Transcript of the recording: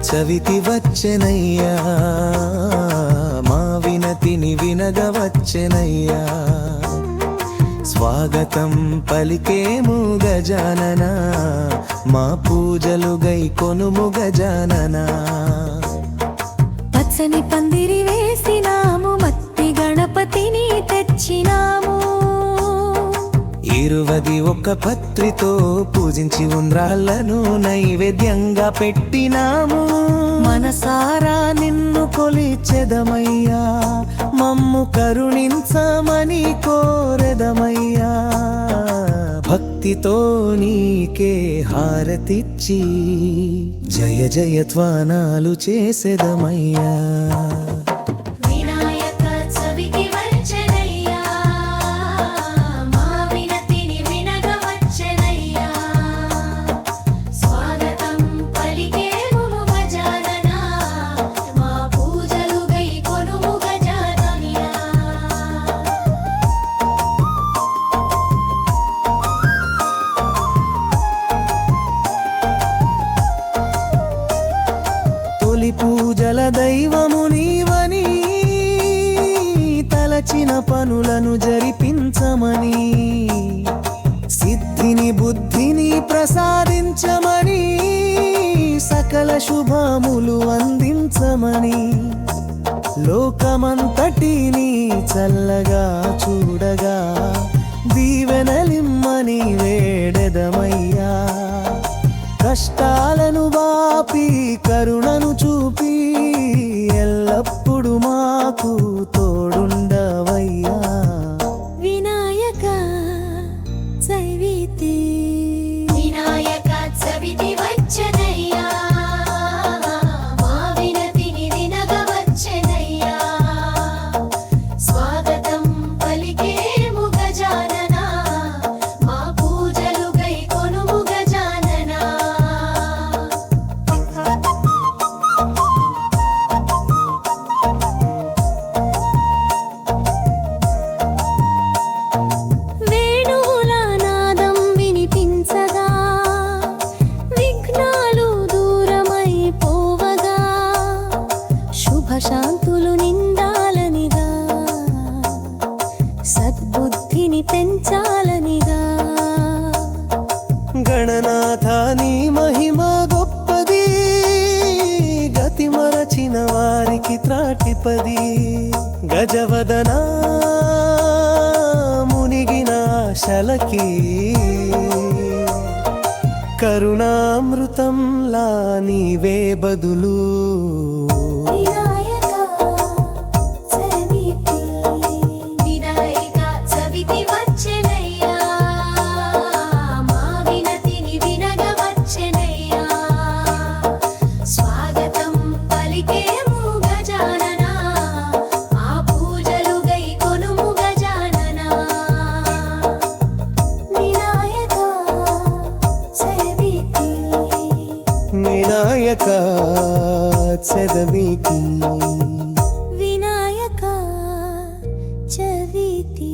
చవితి వచ్చెనయ్యా మా వినతిని వినగవచ్చెనయ్యా స్వాగతం పలికేము గజానన మా పూజలు గైకొనుము గజానన పచ్చని పందిరి వేసినాము మట్టి గణపతిని తెచ్చినాము 21 పత్రితో పూజించి ఉండ్రాళ్ళను నైవేద్యంగా పెట్టినాము మనసారా నిన్ను కొలిచెదమయ్యా మమ్ము కరుణించమని కోరెదమయ్యా భక్తితో నీకే హారతిచ్చి జయ జయత్వానాలు చేసెదమయ్యా పూజల దైవము నీవని తలచిన పనులను జరిపించమని సిద్ధిని బుద్ధిని ప్రసాదించమని సకల శుభములు అందించమని లోకమంతటిని చల్లగా చూడగా దీవెనలిమ్మని వేడెదమయ్యా కష్టాలను బాపి కరుణను చూపి ఎల్లప్పుడు మాకు తోడుండవయ్యా వినాయక చవితి వినాయక చవితి వచ్చెనయ్యా మా వినతిని వినగవచ్చెనయ్యా స్వాగతం పలికేము గజానన మా పూజలు గైకొనుము గజానన శాంతులు నిండాలనిగా సద్బుద్ధిని పెంచాలనిగా గణనాథ నీ మహిమ గొప్పది గతి మరచిన వారికి త్రాటిపది గజవదన మునిగిన శలకి కరుణామృతంలా నీవే బదులు వినాయక చవితి వినాయక చవితి